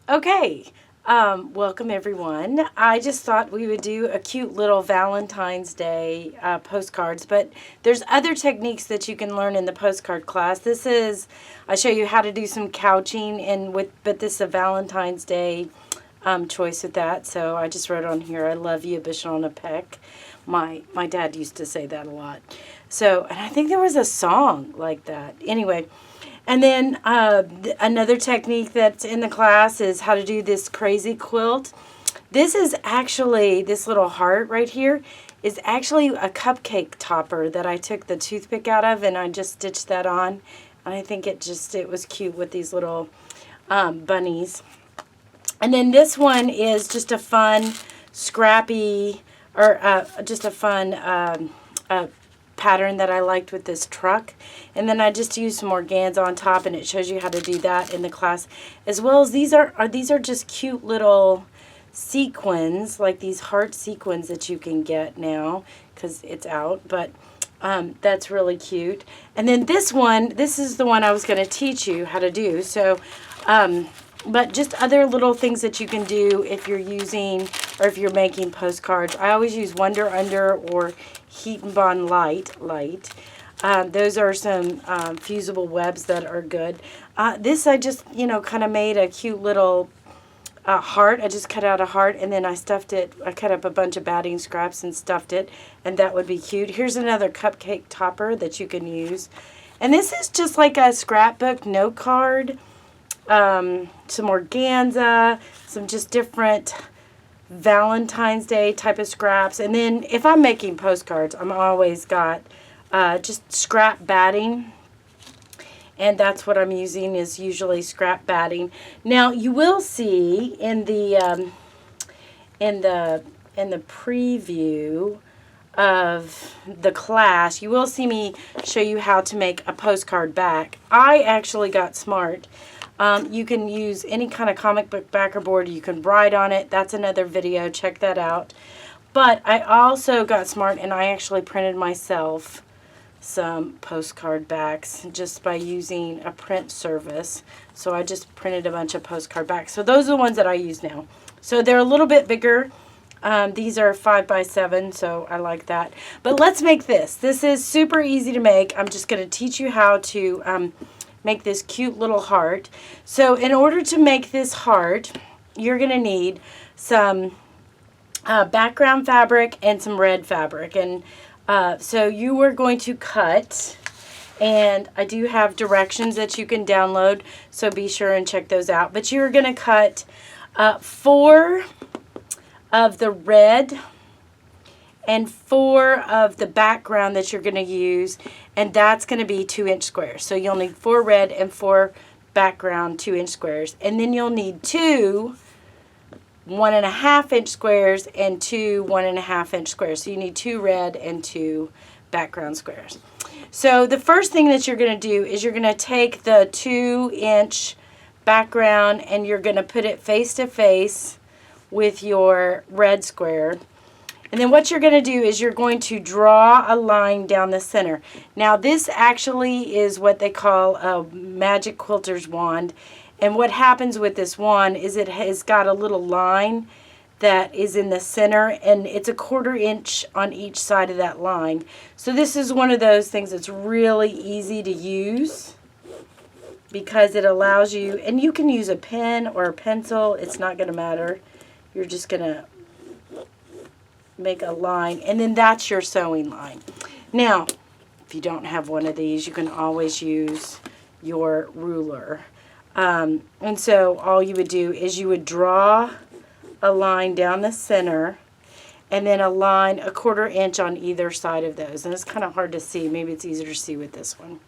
Okay, welcome everyone. I just thought we would do a cute little Valentine's Day postcards, but there's other techniques that you can learn in the postcard class. I show you how to do some couching, but this is a Valentine's Day choice with that. So I just wrote on here, I love you, a bushel and a peck. My dad used to say that a lot. So, and I think there was a song like that. Anyway. And then another technique that's in the class is how to do this crazy quilt. This little heart right here is actually a cupcake topper that I took the toothpick out of, and I just stitched that on. And I think it was cute with these little bunnies. And then this one is just a fun, scrappy, or just a fun pattern that I liked with this truck. And then I just used some organza on top, and it shows you how to do that in the class, as well as these are just cute little sequins, like these heart sequins that you can get now because it's out, but that's really cute. And then this is the one I was going to teach you how to do. So but just other little things that you can do if you're using or if you're making postcards. I always use Wonder Under or Heat and Bond Light. Those are some fusible webs that are good. This I just, kind of made a cute little heart. I just cut out a heart, and then I stuffed it. I cut up a bunch of batting scraps and stuffed it, and that would be cute. Here's another cupcake topper that you can use. And this is just like a scrapbook note card. Some organza, some just different Valentine's Day type of scraps. And then if I'm making postcards, I'm always got just scrap batting, and that's what I'm using, is usually scrap batting. Now you will see in the preview of the class, you will see me show you how to make a postcard back. I actually got smart. You can use any kind of comic book backer board. You can write on it. That's another video. Check that out. But I also got smart, and I actually printed myself some postcard backs just by using a print service. So I just printed a bunch of postcard backs. So those are the ones that I use now. So they're a little bit bigger. These are 5x7, so I like that. But let's make this. This is super easy to make. I'm just going to teach you how to make this cute little heart. So in order to make this heart, you're going to need some background fabric and some red fabric. And so you are going to cut, and I do have directions that you can download, so be sure and check those out. But you're going to cut 4 of the red and 4 of the background that you're going to use, and that's going to be 2-inch squares. So you'll need 4 red and 4 background 2-inch squares, and then you'll need 2 1.5-inch squares and 2 1.5-inch squares. So you need 2 red and 2 background squares. So the first thing that you're going to do is you're going to take the 2-inch background, and you're going to put it face to face with your red square. And then what you're going to do is you're going to draw a line down the center. Now this actually is what they call a magic quilter's wand. And what happens with this wand is it has got a little line that is in the center, and it's a 1/4 inch on each side of that line. So this is one of those things that's really easy to use because it allows you, and you can use a pen or a pencil, it's not going to matter. You're just going to make a line, and then that's your sewing line. Now, if you don't have one of these, you can always use your ruler. And so all you would do is you would draw a line down the center, and then a line 1/4 inch on either side of those. And it's kind of hard to see. Maybe it's easier to see with this one.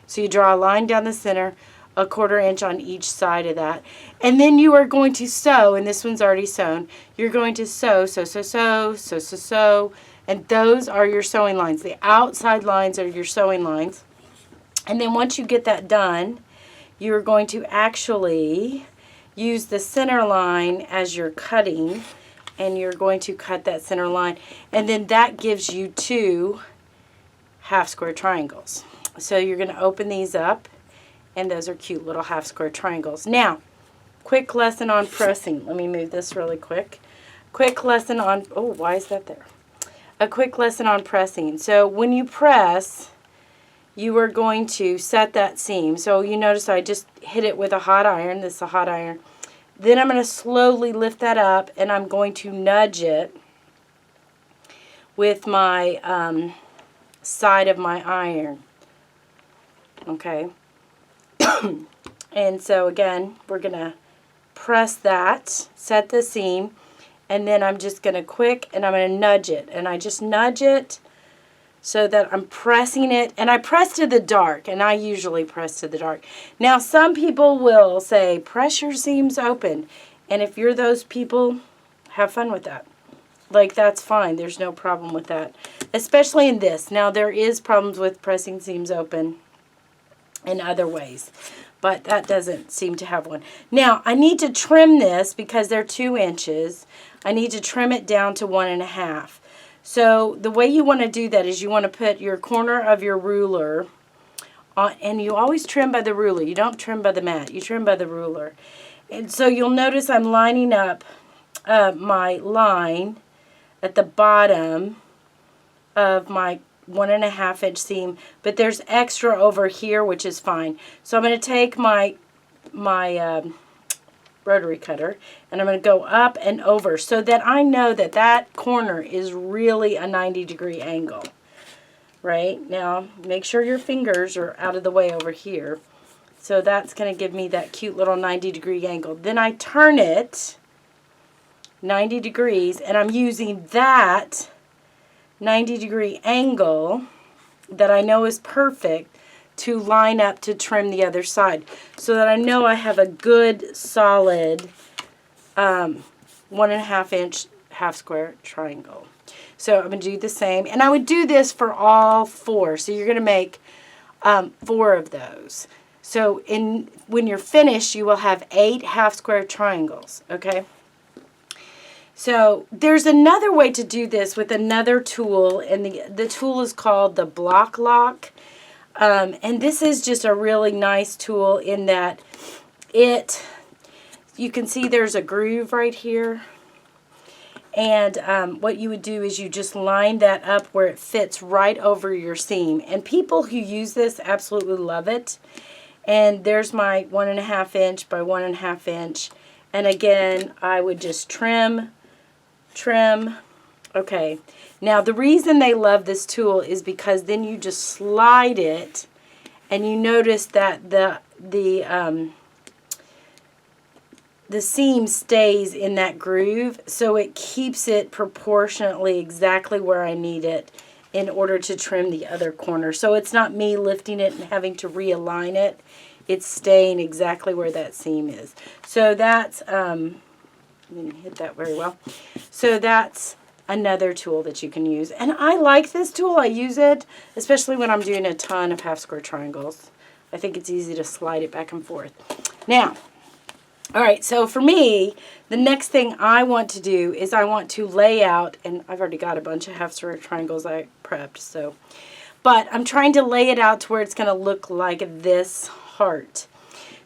So you draw a line down the center, 1/4 inch on each side of that. And then you are going to sew, and this one's already sewn. You're going to sew, and those are your sewing lines. The outside lines are your sewing lines. And then once you get that done, you're going to actually use the center line as you're cutting, and you're going to cut that center line, and then that gives you 2 half square triangles. So you're going to open these up, and those are cute little half square triangles. Now, quick lesson on pressing. Let me move this really quick. Quick lesson on, oh, why is that there? A quick lesson on pressing. So when you press, you are going to set that seam. So you notice I just hit it with a hot iron. This is a hot iron. Then I'm going to slowly lift that up, and I'm going to nudge it with my side of my iron. Okay. And so again, we're going to press that, set the seam, and then I'm just going to I'm going to nudge it. And I just nudge it so that I'm pressing it. And I press to the dark, and I usually press to the dark. Now, some people will say, press your seams open. And if you're those people, have fun with that. Like, that's fine. There's no problem with that. Especially in this. Now, there is problems with pressing seams open in other ways. But that doesn't seem to have one. Now, I need to trim this because they're 2 inches. I need to trim it down to 1.5. So, the way you want to do that is you want to put your corner of your ruler on, and you always trim by the ruler. You don't trim by the mat. You trim by the ruler. And so, you'll notice I'm lining up my line at the bottom of my 1.5 inch seam, but there's extra over here, which is fine. So I'm going to take my rotary cutter, and I'm going to go up and over so that I know that that corner is really a 90-degree angle. Right? Now, make sure your fingers are out of the way over here. So that's going to give me that cute little 90-degree angle. Then I turn it 90 degrees, and I'm using that 90-degree angle that I know is perfect to line up to trim the other side, so that I know I have a good solid 1.5 inch half square triangle. So I'm going to do the same, and I would do this for all 4. So you're going to make 4 of those. So when you're finished, you will have 8 half square triangles. Okay. So there's another way to do this with another tool, and the tool is called the Block Lock. And this is just a really nice tool in that you can see there's a groove right here. And what you would do is you just line that up where it fits right over your seam. And people who use this absolutely love it. And there's my 1.5 inch by 1.5 inch. And again, I would just trim. Okay, now the reason they love this tool is because then you just slide it, and you notice that the seam stays in that groove, so it keeps it proportionately exactly where I need it in order to trim the other corner. So it's not me lifting it and having to realign it. It's staying exactly where that seam is. So that's I didn't hit that very well. So that's another tool that you can use. And I like this tool. I use it, especially when I'm doing a ton of half square triangles. I think it's easy to slide it back and forth. Now, all right, so for me, the next thing I want to do is I want to lay out, and I've already got a bunch of half square triangles I prepped, so, but I'm trying to lay it out to where it's going to look like this heart.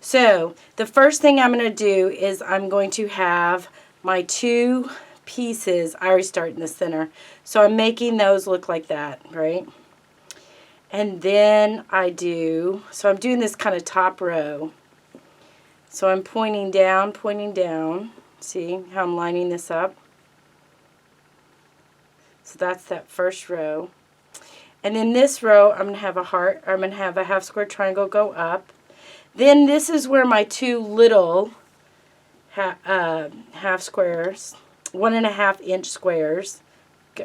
So the first thing I'm going to do is I'm going to have my 2 pieces. I already start in the center. So I'm making those look like that, right? And then I'm doing this kind of top row. So I'm pointing down. See how I'm lining this up? So that's that first row. And then this row, I'm going to have a heart, or I'm going to have a half square triangle go up. Then this is where my 2 little half squares, 1.5 inch squares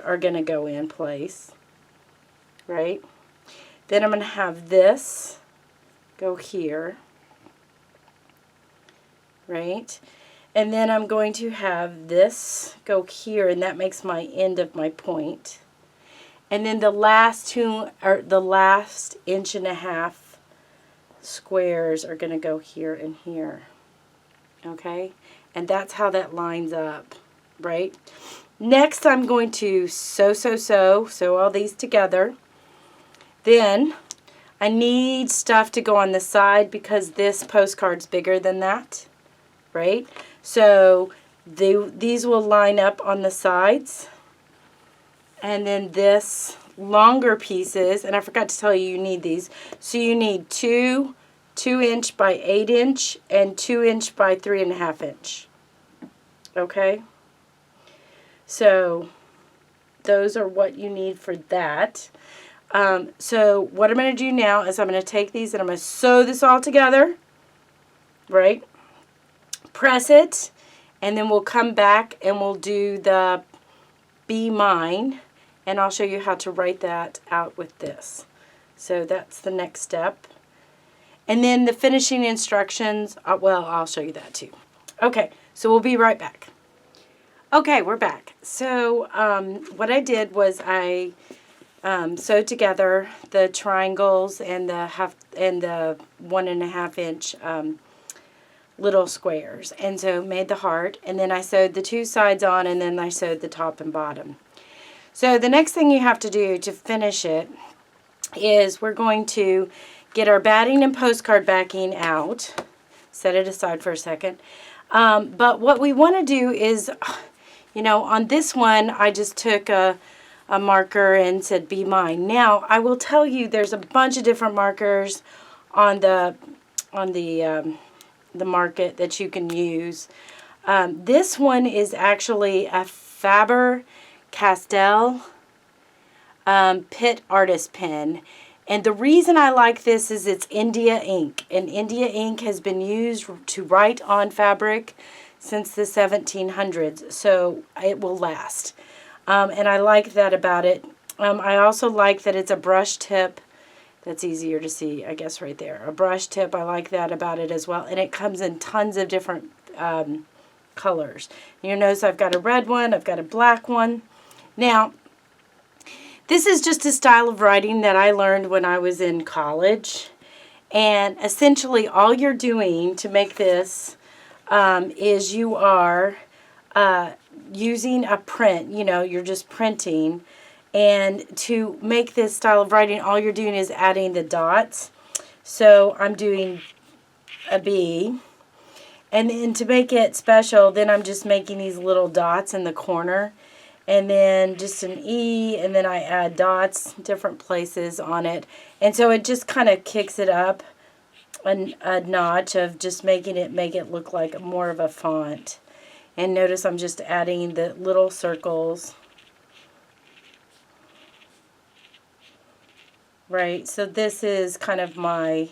are going to go in place, right? Then I'm going to have this go here, right? And then I'm going to have this go here, and that makes my end of my point. And then the last 1.5 inch squares are going to go here and here. Okay? And that's how that lines up, right? Next, I'm going to sew all these together. Then I need stuff to go on the side because this postcard's bigger than that. right? So these will line up on the sides. And then this longer pieces, and I forgot to tell you, you need these. So you need 2-inch by 8-inch and 2-inch by 3.5-inch. Okay? So those are what you need for that. So what I'm going to do now is I'm going to take these and I'm going to sew this all together, right? Press it, and then we'll come back and we'll do the Be Mine, and I'll show you how to write that out with this. So that's the next step. And then the finishing instructions, well, I'll show you that too. Okay, so we'll be right back. Okay, we're back. So what I did was I sewed together the triangles and the 1.5-inch little squares, and so made the heart, and then I sewed the two sides on, and then I sewed the top and bottom. So the next thing you have to do to finish it is we're going to get our batting and postcard backing out, set it aside for a second, but what we want to do is, you know, on this one I just took a marker and said Be Mine. Now I will tell you there's a bunch of different markers on the market that you can use. This one is actually a Faber-Castell Pitt Artist Pen, and the reason I like this is it's India ink, and India ink has been used to write on fabric since the 1700s, so it will last. And I like that about it. I also like that it's a brush tip. That's easier to see, I guess, right there. A brush tip, I like that about it as well. And it comes in tons of different colors. You'll notice I've got a red one, I've got a black one. Now, this is just a style of writing that I learned when I was in college. And essentially all you're doing to make this is you are using a print. You know, you're just printing. And to make this style of writing, all you're doing is adding the dots. So I'm doing a B. And then to make it special, then I'm just making these little dots in the corner. And then just an E, and then I add dots different places on it. And so it just kind of kicks it up a notch of just make it look like more of a font. And notice I'm just adding the little circles. Right, so this is kind of I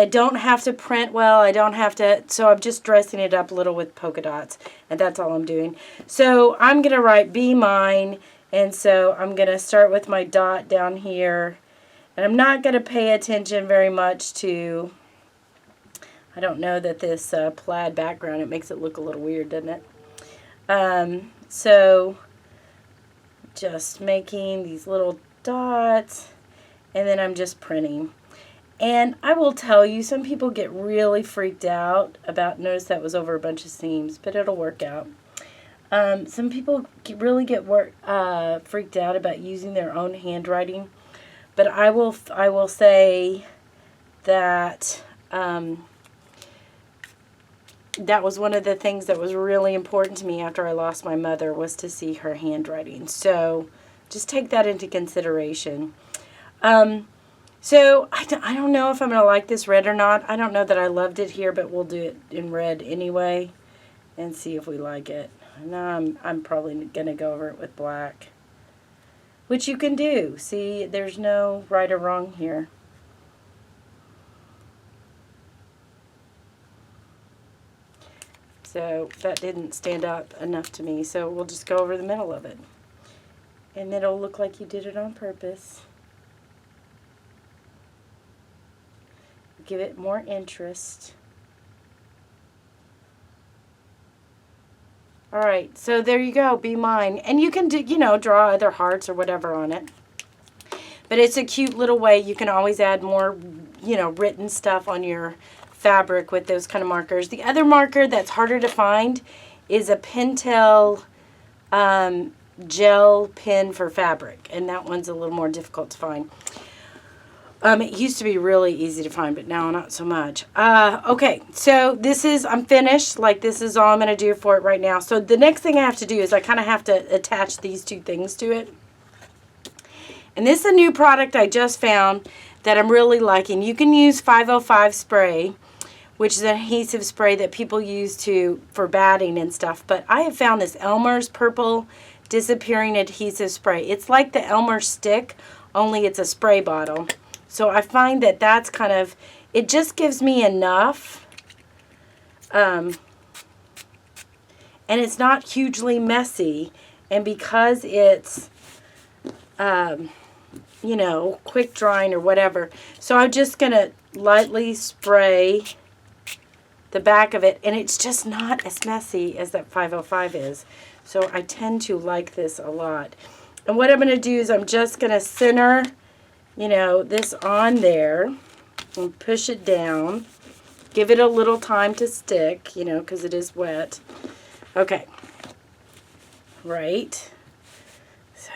don't have to print well, I don't have to, so I'm just dressing it up a little with polka dots, and that's all I'm doing. So I'm going to write Be Mine, and so I'm going to start with my dot down here, and I'm not going to pay attention very much to, I don't know that this plaid background, it makes it look a little weird, doesn't it? So just making these little dots, and then I'm just printing. And I will tell you, some people get really freaked out about, notice that was over a bunch of seams, but it'll work out. Some people really get freaked out about using their own handwriting, but I will say that that was one of the things that was really important to me after I lost my mother, was to see her handwriting. So just take that into consideration. So I don't know if I'm going to like this red or not. I don't know that I loved it here, but we'll do it in red anyway and see if we like it. Now I'm probably going to go over it with black, which you can do. See, there's no right or wrong here. So that didn't stand up enough to me, so we'll just go over the middle of it. And it'll look like you did it on purpose. Give it more interest. Alright, so there you go, Be Mine. And you can do, draw other hearts or whatever on it. But it's a cute little way. You can always add more, written stuff on your fabric with those kind of markers. The other marker that's harder to find is a Pentel gel pen for fabric. And that one's a little more difficult to find. It used to be really easy to find, but now not so much. Okay, so I'm finished. Like, this is all I'm going to do for it right now. So the next thing I have to do is I kind of have to attach these two things to it. And this is a new product I just found that I'm really liking. You can use 505 spray, which is an adhesive spray that people use for batting and stuff. But I have found this Elmer's Purple Disappearing Adhesive Spray. It's like the Elmer stick, only it's a spray bottle. So I find that that's kind of, it just gives me enough. And it's not hugely messy. And because it's, you know, quick drying or whatever. So I'm just going to lightly spray the back of it. And it's just not as messy as that 505 is. So I tend to like this a lot. And what I'm going to do is I'm just going to center, you know, this on there and push it down. Give it a little time to stick, you know, because it is wet. Okay. Right. So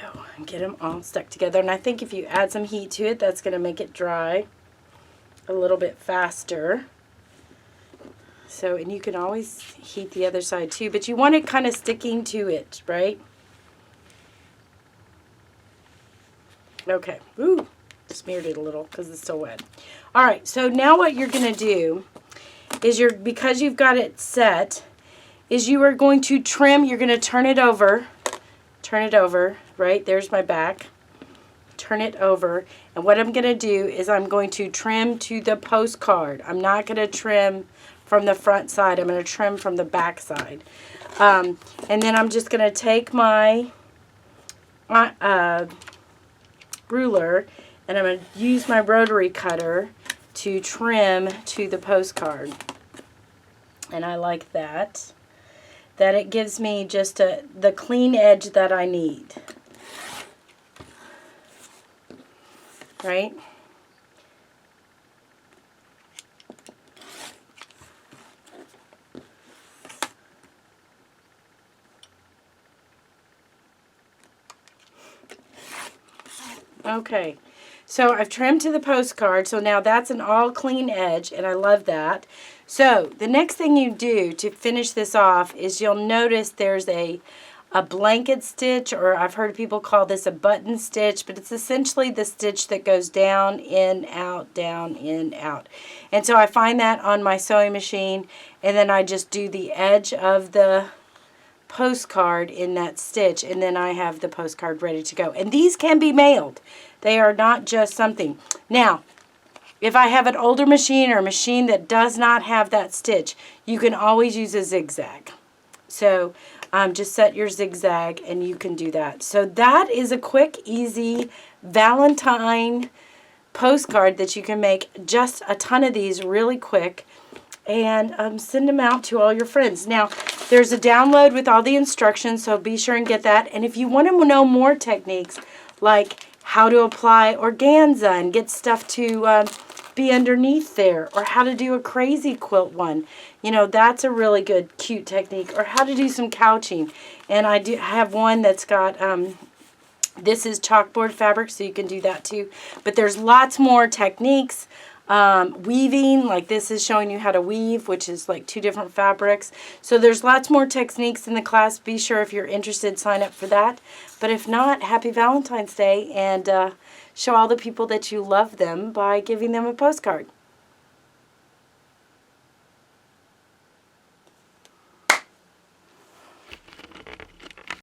get them all stuck together. And I think if you add some heat to it, that's going to make it dry a little bit faster. So, and you can always heat the other side too, but you want it kind of sticking to it, right? Okay. Ooh. Smeared it a little because it's still wet. All right, so now what you're going to do is because you've got it set, is you are going to trim. You're going to turn it over, right? There's my back. Turn it over, and what I'm going to do is I'm going to trim to the postcard. I'm not going to trim from the front side. I'm going to trim from the back side. And then I'm just going to take my ruler, and I'm going to use my rotary cutter to trim to the postcard. And I like that. That it gives me just the clean edge that I need. Right? Okay. So I've trimmed to the postcard, so now that's an all clean edge, and I love that. So the next thing you do to finish this off is you'll notice there's a blanket stitch, or I've heard people call this a button stitch, but it's essentially the stitch that goes down, in, out, down, in, out. And so I find that on my sewing machine, and then I just do the edge of the postcard in that stitch, and then I have the postcard ready to go. And these can be mailed. They are not just something. Now, if I have an older machine or a machine that does not have that stitch, you can always use a zigzag. So just set your zigzag and you can do that. So that is a quick, easy Valentine postcard that you can make just a ton of these really quick and send them out to all your friends. Now, there's a download with all the instructions, so be sure and get that. And if you want to know more techniques, like how to apply organza and get stuff to be underneath there, or how to do a crazy quilt one, you know, that's a really good, cute technique, or how to do some couching. And I do have one that's got, this is chalkboard fabric, so you can do that too. But there's lots more techniques. Weaving, like this is showing you how to weave, which is like 2 different fabrics. So there's lots more techniques in the class. Be sure if you're interested, sign up for that. But if not, happy Valentine's Day, and show all the people that you love them by giving them a postcard.